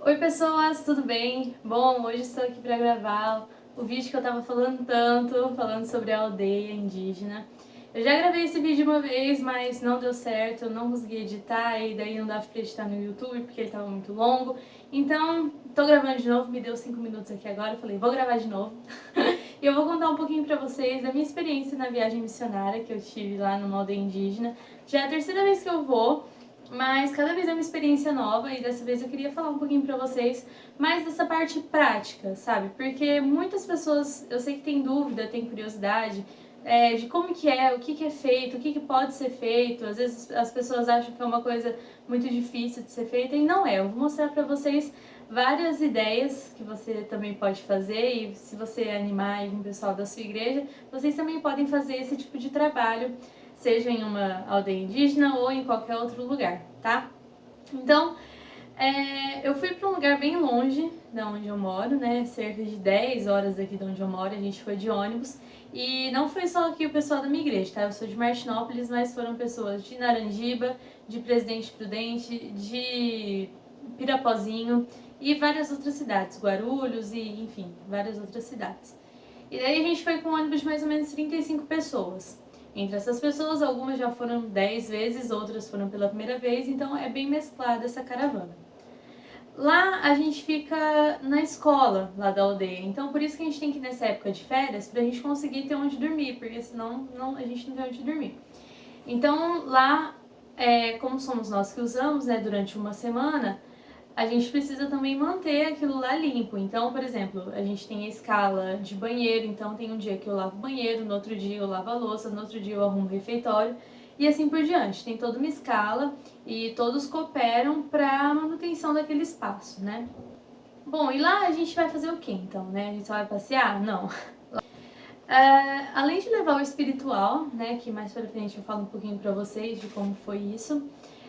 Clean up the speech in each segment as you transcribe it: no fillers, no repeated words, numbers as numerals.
Oi pessoas, tudo bem? Bom, hoje estou aqui para gravar o vídeo que eu tava falando tanto, falando sobre a aldeia indígena. Eu já gravei esse vídeo uma vez, mas não deu certo, eu não consegui editar e daí não dava pra editar no YouTube porque ele tava muito longo. Então, tô gravando de novo, me deu 5 minutos aqui agora, eu falei, vou gravar de novo. E eu vou contar um pouquinho pra vocês da minha experiência na viagem missionária que eu tive lá numa aldeia indígena. Já é a terceira vez que eu vou, mas cada vez é uma experiência nova e dessa vez eu queria falar um pouquinho pra vocês mais dessa parte prática, sabe? Porque muitas pessoas, eu sei que tem dúvida, tem curiosidade de como que é, o que que é feito, o que que pode ser feito. Às vezes as pessoas acham que é uma coisa muito difícil de ser feita e não é. Eu vou mostrar pra vocês várias ideias que você também pode fazer e se você animar aí um pessoal da sua igreja, vocês também podem fazer esse tipo de trabalho, seja em uma aldeia indígena ou em qualquer outro lugar, tá? Então, eu fui para um lugar bem longe da onde eu moro, né? Cerca de 10 horas daqui de onde eu moro, a gente foi de ônibus. E não foi só aqui o pessoal da minha igreja, tá? Eu sou de Martinópolis, mas foram pessoas de Naranjiba, de Presidente Prudente, de Pirapozinho e várias outras cidades, Guarulhos e, enfim, várias outras cidades. E daí a gente foi com um ônibus de mais ou menos 35 pessoas. Entre essas pessoas, algumas já foram 10 vezes, outras foram pela primeira vez, então é bem mesclada essa caravana. Lá a gente fica na escola, lá da aldeia, então por isso que a gente tem que ir nessa época de férias, pra gente conseguir ter onde dormir, porque senão a gente não tem onde dormir. Então lá, como somos nós que usamos, né, durante uma semana, a gente precisa também manter aquilo lá limpo. Então, por exemplo, a gente tem a escala de banheiro, então tem um dia que eu lavo o banheiro, no outro dia eu lavo a louça, no outro dia eu arrumo o refeitório e assim por diante. Tem toda uma escala e todos cooperam para a manutenção daquele espaço, né? Bom, e lá a gente vai fazer o quê então, né? A gente só vai passear? Não. Além de levar o espiritual, né, que mais pra frente eu falo um pouquinho pra vocês de como foi isso,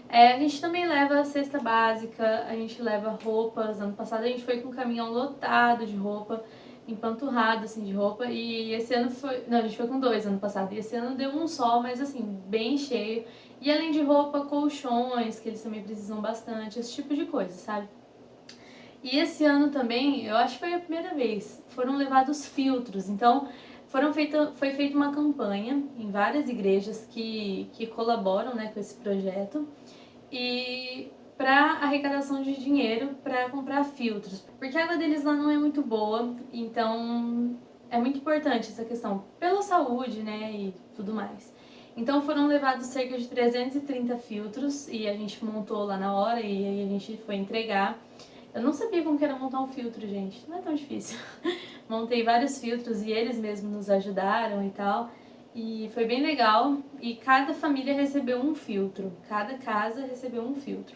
a gente também leva a cesta básica, a gente leva roupas. Ano passado a gente foi com um caminhão lotado de roupa, empanturrado assim de roupa, e esse ano foi, não, a gente foi com dois ano passado, e esse ano deu um só, mas assim, bem cheio. E além de roupa, colchões, que eles também precisam bastante, esse tipo de coisa, sabe? E esse ano também, eu acho que foi a primeira vez, foram levados filtros. Então, foi feita uma campanha em várias igrejas que colaboram, né, com esse projeto e para arrecadação de dinheiro para comprar filtros. Porque a água deles lá não é muito boa, então é muito importante essa questão pela saúde, né, e tudo mais. Então foram levados cerca de 330 filtros e a gente montou lá na hora e aí a gente foi entregar. Eu não sabia como que era montar um filtro, gente. Não é tão difícil. Montei vários filtros e eles mesmos nos ajudaram e tal. E foi bem legal. E cada família recebeu um filtro. Cada casa recebeu um filtro.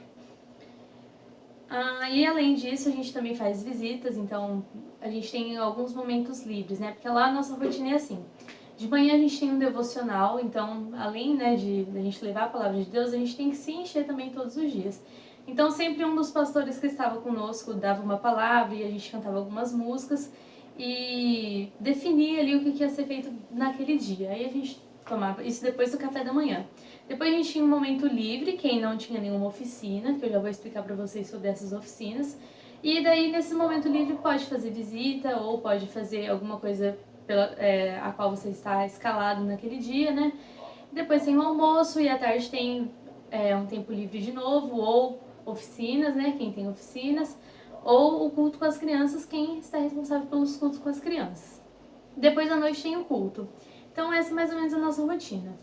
E além disso, a gente também faz visitas. Então, a gente tem alguns momentos livres, né? Porque lá a nossa rotina é assim. De manhã a gente tem um devocional. Então, além, né, de a gente levar a palavra de Deus, a gente tem que se encher também todos os dias. Então sempre um dos pastores que estava conosco dava uma palavra e a gente cantava algumas músicas e definia ali o que ia ser feito naquele dia. Aí a gente tomava isso depois do café da manhã. Depois a gente tinha um momento livre, quem não tinha nenhuma oficina, que eu já vou explicar para vocês sobre essas oficinas. E daí nesse momento livre pode fazer visita ou pode fazer alguma coisa a qual você está escalado naquele dia, né? Depois tem o almoço e à tarde tem um tempo livre de novo, ou oficinas, né? Quem tem oficinas, ou o culto com as crianças, quem está responsável pelos cultos com as crianças. Depois da noite tem o culto. Então essa é mais ou menos a nossa rotina.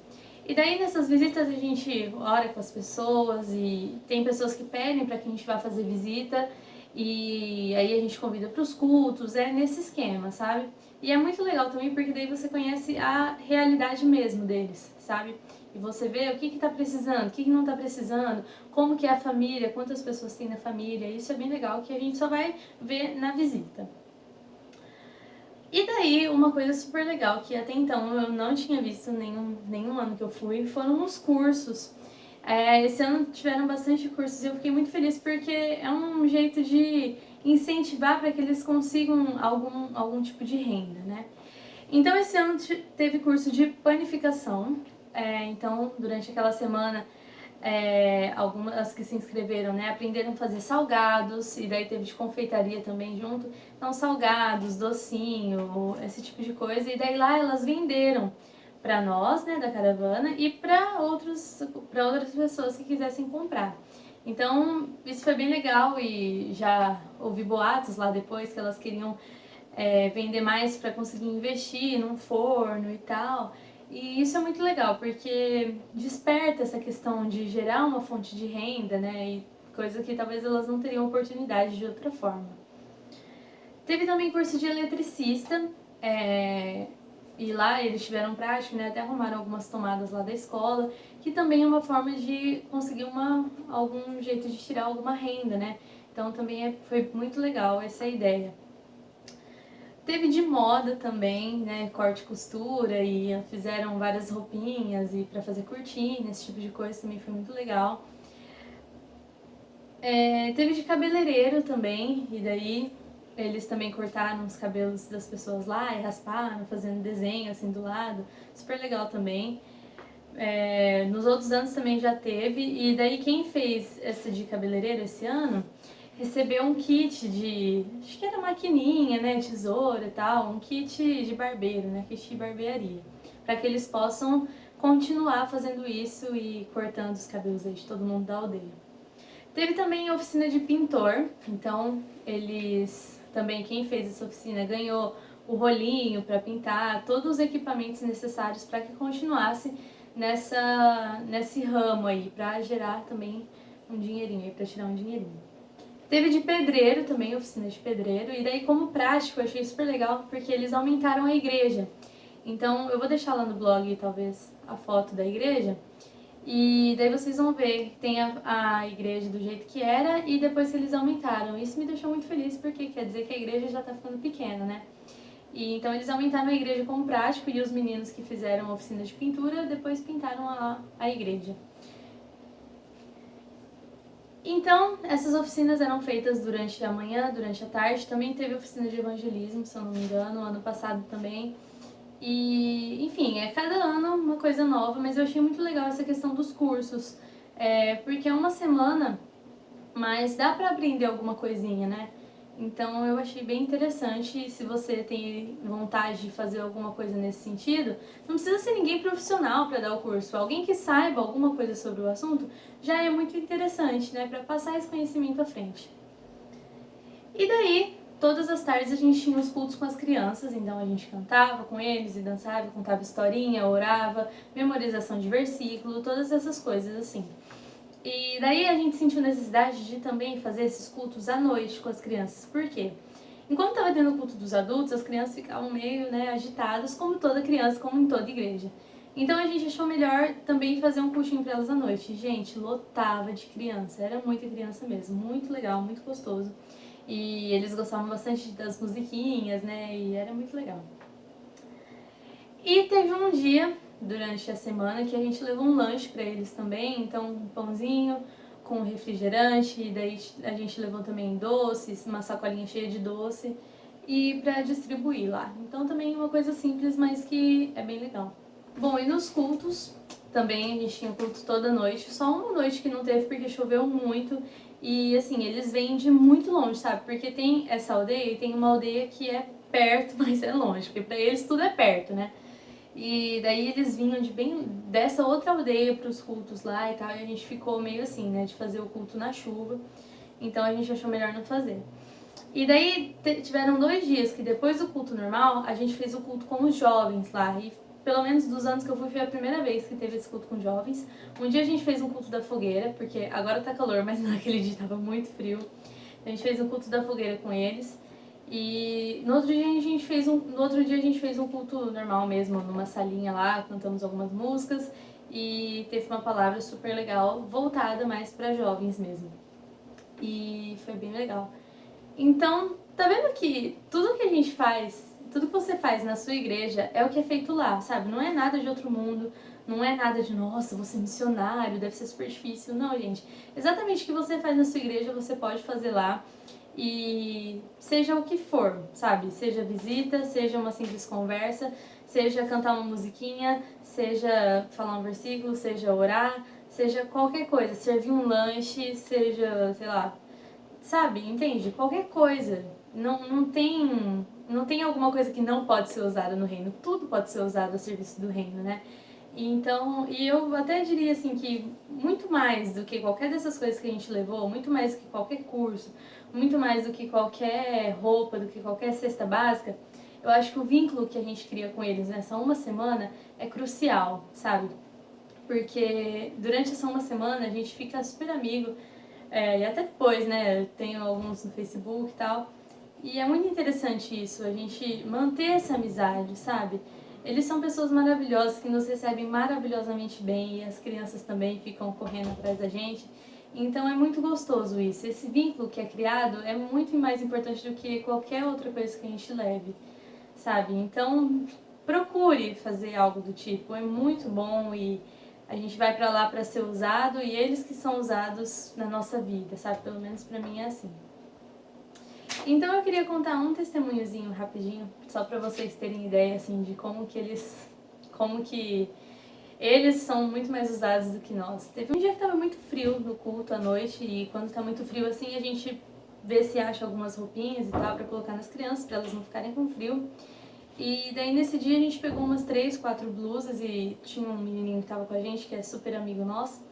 E daí nessas visitas a gente ora com as pessoas e tem pessoas que pedem para que a gente vá fazer visita e aí a gente convida para os cultos, é nesse esquema, sabe? E é muito legal também porque daí você conhece a realidade mesmo deles, sabe? E você vê o que tá precisando, o que não tá precisando, como que é a família, quantas pessoas tem na família. Isso é bem legal que a gente só vai ver na visita. E daí, uma coisa super legal que até então eu não tinha visto nenhum ano que eu fui, foram os cursos. Esse ano tiveram bastante cursos e eu fiquei muito feliz porque é um jeito de incentivar para que eles consigam algum tipo de renda, né? Então esse ano teve curso de panificação, então durante aquela semana algumas que se inscreveram, né, aprenderam a fazer salgados, e daí teve de confeitaria também junto. Então, salgados, docinho, esse tipo de coisa. E daí lá elas venderam para nós, né, da caravana, e para outras pessoas que quisessem comprar. Então, isso foi bem legal e já ouvi boatos lá depois que elas queriam vender mais para conseguir investir num forno e tal. E isso é muito legal, porque desperta essa questão de gerar uma fonte de renda, né? E coisa que talvez elas não teriam oportunidade de outra forma. Teve também curso de eletricista, e lá eles tiveram prática, né? Até arrumaram algumas tomadas lá da escola, que também é uma forma de conseguir algum jeito de tirar alguma renda, né? Então também foi muito legal essa ideia. Teve de moda também, né, corte e costura, e fizeram várias roupinhas e para fazer cortina, esse tipo de coisa também foi muito legal. Teve de cabeleireiro também, e daí eles também cortaram os cabelos das pessoas lá e rasparam, fazendo desenho assim do lado, super legal também. Nos outros anos também já teve, e daí quem fez essa de cabeleireiro esse ano recebeu um kit acho que era maquininha, né, tesoura e tal, um kit de barbeiro, né, kit de barbearia, para que eles possam continuar fazendo isso e cortando os cabelos aí de todo mundo da aldeia. Teve também a oficina de pintor, então eles também, quem fez essa oficina ganhou o rolinho para pintar, todos os equipamentos necessários para que continuasse nesse ramo aí, para gerar também um dinheirinho aí, para tirar um dinheirinho. Teve de pedreiro também, oficina de pedreiro, e daí como prático eu achei super legal porque eles aumentaram a igreja. Então eu vou deixar lá no blog talvez a foto da igreja, e daí vocês vão ver, tem a igreja do jeito que era e depois que eles aumentaram. Isso me deixou muito feliz porque quer dizer que a igreja já tá ficando pequena, né? E então eles aumentaram a igreja como prático, e os meninos que fizeram a oficina de pintura depois pintaram a igreja. Então, essas oficinas eram feitas durante a manhã, durante a tarde. Também teve oficina de evangelismo, se eu não me engano, ano passado também. E, enfim, cada ano uma coisa nova, mas eu achei muito legal essa questão dos cursos, porque é uma semana, mas dá pra aprender alguma coisinha, né? Então eu achei bem interessante. Se você tem vontade de fazer alguma coisa nesse sentido, não precisa ser ninguém profissional para dar o curso. Alguém que saiba alguma coisa sobre o assunto já é muito interessante, né? Para passar esse conhecimento à frente. E daí, todas as tardes a gente tinha os cultos com as crianças, então a gente cantava com eles e dançava, contava historinha, orava, memorização de versículo, todas essas coisas assim. E daí a gente sentiu necessidade de também fazer esses cultos à noite com as crianças. Por quê? Enquanto estava tendo o culto dos adultos, as crianças ficavam meio, né, agitadas, como toda criança, como em toda igreja. Então a gente achou melhor também fazer um cultinho para elas à noite. Gente, lotava de criança, era muita criança mesmo, muito legal, muito gostoso. E eles gostavam bastante das musiquinhas, né, e era muito legal. E teve um dia durante a semana que a gente levou um lanche para eles também, então um pãozinho com refrigerante, e daí a gente levou também doces, uma sacolinha cheia de doce, e para distribuir lá. Então também uma coisa simples, mas que é bem legal. Bom, e nos cultos também a gente tinha culto toda noite, só uma noite que não teve porque choveu muito, e assim, eles vêm de muito longe, sabe? Porque tem essa aldeia e tem uma aldeia que é perto, mas é longe, porque para eles tudo é perto, né? E daí eles vinham dessa outra aldeia para os cultos lá e tal, e a gente ficou meio assim, né, de fazer o culto na chuva, então a gente achou melhor não fazer. E daí tiveram 2 dias que depois do culto normal, a gente fez o culto com os jovens lá, e pelo menos dos anos que eu fui, foi a primeira vez que teve esse culto com jovens. Um dia a gente fez um culto da fogueira, porque agora tá calor, mas naquele dia tava muito frio. A gente fez um culto da fogueira com eles. E no outro dia a gente fez um culto normal mesmo, numa salinha lá, cantamos algumas músicas e teve uma palavra super legal, voltada mais para jovens mesmo. E foi bem legal. Então, tá vendo que tudo que a gente faz, tudo que você faz na sua igreja é o que é feito lá, sabe? Não é nada de outro mundo, não é nada de, nossa, vou ser missionário, deve ser super difícil. Não, gente. Exatamente o que você faz na sua igreja, você pode fazer lá. E seja o que for, sabe? Seja visita, seja uma simples conversa, seja cantar uma musiquinha, seja falar um versículo, seja orar, seja qualquer coisa, servir um lanche, seja, sei lá, sabe, entende? Qualquer coisa. Não tem alguma coisa que não pode ser usada no reino. Tudo pode ser usado a serviço do reino, né? Então, e eu até diria assim que muito mais do que qualquer dessas coisas que a gente levou, muito mais do que qualquer curso, muito mais do que qualquer roupa, do que qualquer cesta básica, eu acho que o vínculo que a gente cria com eles nessa uma semana é crucial, sabe? Porque durante essa uma semana a gente fica super amigo, e até depois, né? Eu tenho alguns no Facebook e tal. E é muito interessante isso, a gente manter essa amizade, sabe? Eles são pessoas maravilhosas que nos recebem maravilhosamente bem e as crianças também ficam correndo atrás da gente. Então é muito gostoso isso. Esse vínculo que é criado é muito mais importante do que qualquer outra coisa que a gente leve, sabe? Então procure fazer algo do tipo, é muito bom e a gente vai pra lá pra ser usado e eles que são usados na nossa vida, sabe? Pelo menos pra mim é assim. Então eu queria contar um testemunhozinho rapidinho, só pra vocês terem ideia assim de como que eles são muito mais usados do que nós. Teve um dia que tava muito frio no culto à noite e quando tá muito frio assim a gente vê se acha algumas roupinhas e tal pra colocar nas crianças, pra elas não ficarem com frio. E daí nesse dia a gente pegou umas 3, 4 blusas e tinha um menininho que tava com a gente que é super amigo nosso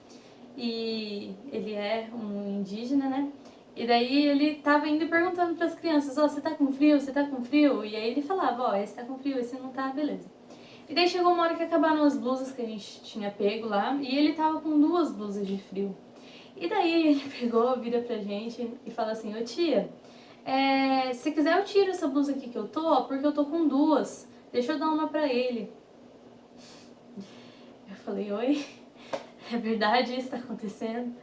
e ele é um indígena, né? E daí ele tava indo e perguntando pras crianças, ó, você tá com frio? Você tá com frio? E aí ele falava, ó, esse tá com frio, esse não tá, beleza. E daí chegou uma hora que acabaram as blusas que a gente tinha pego lá e ele tava com 2 blusas de frio. E daí ele pegou, vira pra gente e fala assim, ô tia, se quiser eu tiro essa blusa aqui que eu tô, porque eu tô com 2. Deixa eu dar uma pra ele. Eu falei, oi? É verdade isso tá acontecendo?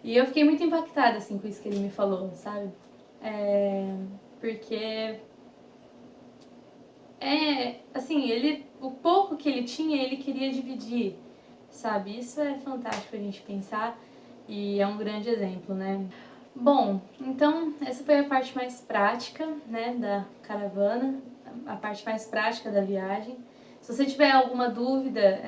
E eu fiquei muito impactada, assim, com isso que ele me falou, sabe? Porque, assim, o pouco que ele tinha, ele queria dividir, sabe? Isso é fantástico a gente pensar e é um grande exemplo, né? Bom, então essa foi a parte mais prática, né, da caravana, a parte mais prática da viagem. Se você tiver alguma dúvida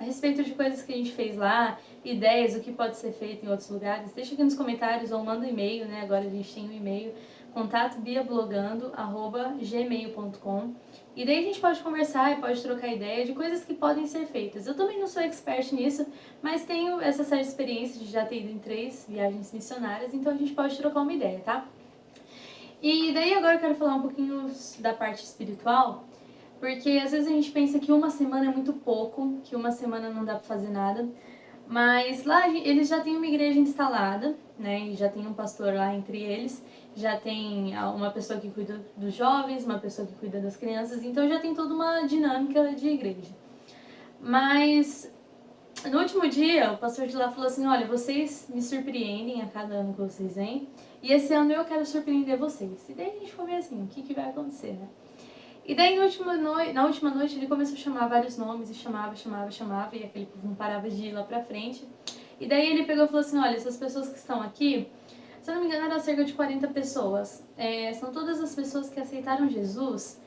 a respeito de coisas que a gente fez lá, ideias, o que pode ser feito em outros lugares, deixa aqui nos comentários ou manda um e-mail, né? Agora a gente tem um e-mail, contatobiablogando@gmail.com. E daí a gente pode conversar e pode trocar ideia de coisas que podem ser feitas. Eu também não sou expert nisso, mas tenho essa certa experiência de já ter ido em 3 viagens missionárias, então a gente pode trocar uma ideia, tá? E daí agora eu quero falar um pouquinho da parte espiritual, porque às vezes a gente pensa que uma semana é muito pouco, que uma semana não dá pra fazer nada, mas lá eles já têm uma igreja instalada, né? E já tem um pastor lá entre eles, já tem uma pessoa que cuida dos jovens, uma pessoa que cuida das crianças, então já tem toda uma dinâmica de igreja. Mas no último dia, o pastor de lá falou assim, olha, vocês me surpreendem a cada ano que vocês vêm, e esse ano eu quero surpreender vocês. E daí a gente ficou meio assim, o que vai acontecer, né? E daí na última noite ele começou a chamar vários nomes, e chamava, e aquele povo não parava de ir lá pra frente. E daí ele pegou e falou assim, olha, essas pessoas que estão aqui, se eu não me engano eram cerca de 40 pessoas, são todas as pessoas que aceitaram Jesus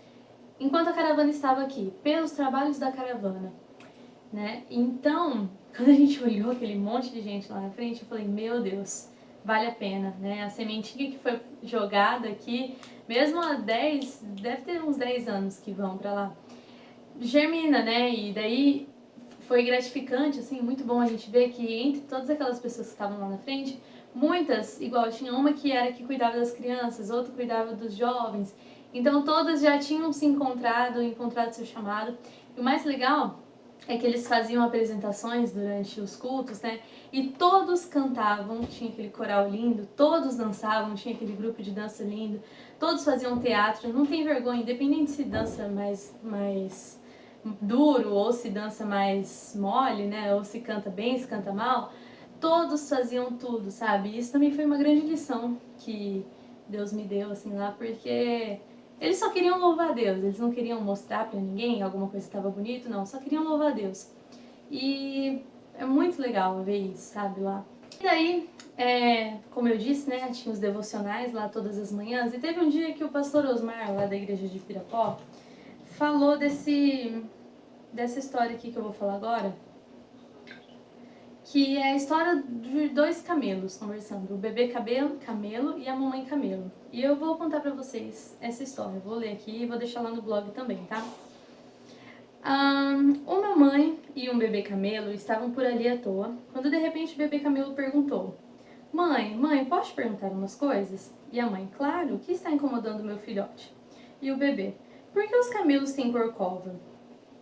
enquanto a caravana estava aqui, pelos trabalhos da caravana, né? Então, quando a gente olhou aquele monte de gente lá na frente, eu falei, meu Deus, vale a pena, né? A sementinha que foi jogada aqui, mesmo há 10, deve ter uns 10 anos que vão pra lá, germina, né? E daí foi gratificante, assim, muito bom a gente ver que entre todas aquelas pessoas que estavam lá na frente, muitas, igual, tinha uma que era que cuidava das crianças, outra cuidava dos jovens, então todas já tinham se encontrado seu chamado. E o mais legal é que eles faziam apresentações durante os cultos, né? E todos cantavam, tinha aquele coral lindo, todos dançavam, tinha aquele grupo de dança lindo, todos faziam teatro, não tem vergonha, independente se dança mais duro ou se dança mais mole, né? Ou se canta bem, se canta mal, todos faziam tudo, sabe? Isso também foi uma grande lição que Deus me deu, assim, lá, porque eles só queriam louvar a Deus, eles não queriam mostrar pra ninguém alguma coisa que estava bonito, não, só queriam louvar a Deus. E é muito legal ver isso, sabe, lá. E daí, como eu disse, né, tinha os devocionais lá todas as manhãs, e teve um dia que o pastor Osmar, lá da igreja de Pirapó, falou dessa história aqui que eu vou falar agora. que é a história de dois camelos conversando, o bebê camelo e a mamãe camelo. E eu vou contar pra vocês essa história, vou ler aqui e vou deixar lá no blog também, tá? Uma mãe e um bebê camelo estavam por ali à toa, quando de repente o bebê camelo perguntou: Mãe, posso te perguntar umas coisas? E a mãe: Claro, o que está incomodando meu filhote? E o bebê: Por que os camelos têm corcova?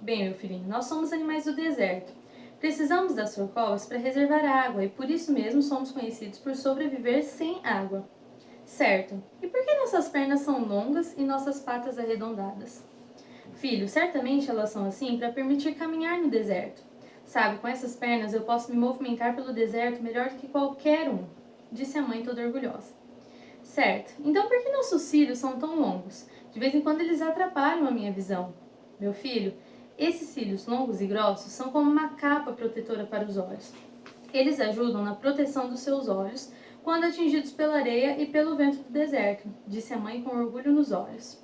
Bem, meu filhinho, nós somos animais do deserto. Precisamos das corcovas para reservar água e por isso mesmo somos conhecidos por sobreviver sem água. Certo. E por que nossas pernas são longas e nossas patas arredondadas? Filho, certamente elas são assim para permitir caminhar no deserto. Sabe, com essas pernas eu posso me movimentar pelo deserto melhor do que qualquer um, disse a mãe toda orgulhosa. Certo. Então por que nossos cílios são tão longos? De vez em quando eles atrapalham a minha visão. Meu filho, esses cílios longos e grossos são como uma capa protetora para os olhos. Eles ajudam na proteção dos seus olhos quando atingidos pela areia e pelo vento do deserto, disse a mãe com orgulho nos olhos.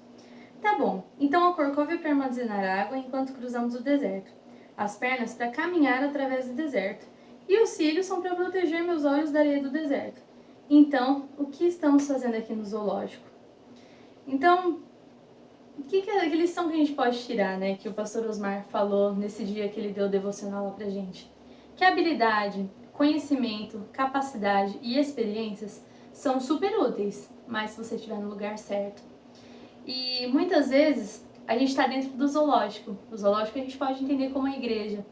Tá bom, então a corcova é para armazenar água enquanto cruzamos o deserto, as pernas para caminhar através do deserto, e os cílios são para proteger meus olhos da areia do deserto. Então, o que estamos fazendo aqui no zoológico? Então, que lição que a gente pode tirar, né, que o pastor Osmar falou nesse dia que ele deu o devocional lá pra gente? Que habilidade, conhecimento, capacidade e experiências são super úteis, mas se você estiver no lugar certo. E muitas vezes a gente está dentro do zoológico. O zoológico a gente pode entender como a igreja.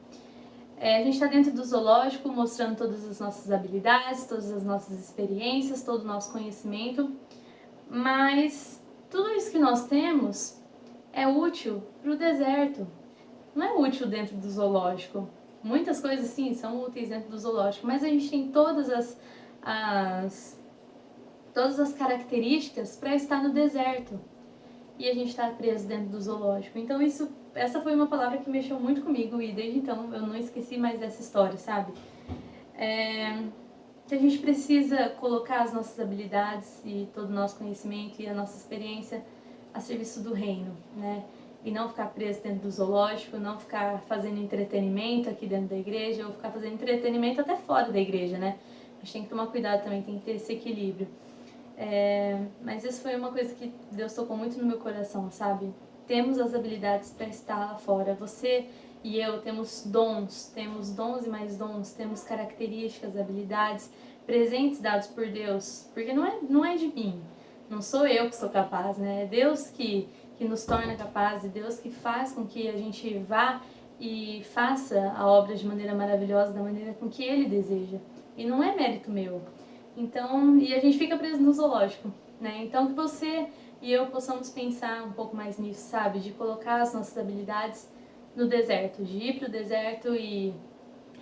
A gente está dentro do zoológico mostrando todas as nossas habilidades, todas as nossas experiências, todo o nosso conhecimento, mas tudo isso que nós temos é útil para o deserto, não é útil dentro do zoológico. Muitas coisas, sim, são úteis dentro do zoológico, mas a gente tem todas as características para estar no deserto e a gente está preso dentro do zoológico. Então essa foi uma palavra que mexeu muito comigo e desde então eu não esqueci mais dessa história, sabe? Que a gente precisa colocar as nossas habilidades e todo o nosso conhecimento e a nossa experiência a serviço do reino, né? E não ficar preso dentro do zoológico, não ficar fazendo entretenimento aqui dentro da igreja, ou ficar fazendo entretenimento até fora da igreja, né? A gente tem que tomar cuidado também, tem que ter esse equilíbrio. Mas isso foi uma coisa que Deus tocou muito no meu coração, sabe? Temos as habilidades para estar lá fora. Você e eu temos dons e mais dons, temos características, habilidades, presentes dados por Deus, porque não é de mim, não sou eu que sou capaz, né? É Deus que nos torna capazes, Deus que faz com que a gente vá e faça a obra de maneira maravilhosa, da maneira com que Ele deseja. E não é mérito meu. Então, e a gente fica preso no zoológico, né? Então que você e eu possamos pensar um pouco mais nisso, sabe? De colocar as nossas habilidades no deserto, de ir para o deserto e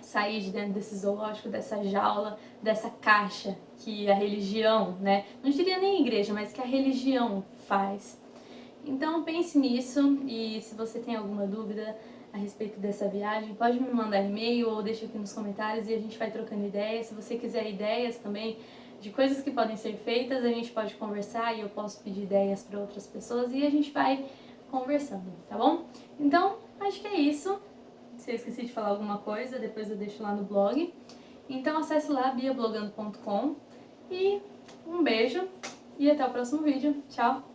sair de dentro desse zoológico, dessa jaula, dessa caixa que a religião, né? Não diria nem a igreja, mas que a religião faz. Então pense nisso e se você tem alguma dúvida a respeito dessa viagem, pode me mandar e-mail ou deixa aqui nos comentários e a gente vai trocando ideias. Se você quiser ideias também de coisas que podem ser feitas, a gente pode conversar e eu posso pedir ideias para outras pessoas e a gente vai conversando, tá bom? Então, acho que é isso. Se eu esqueci de falar alguma coisa, depois eu deixo lá no blog. Então acesse lá biablogando.com e um beijo e até o próximo vídeo. Tchau!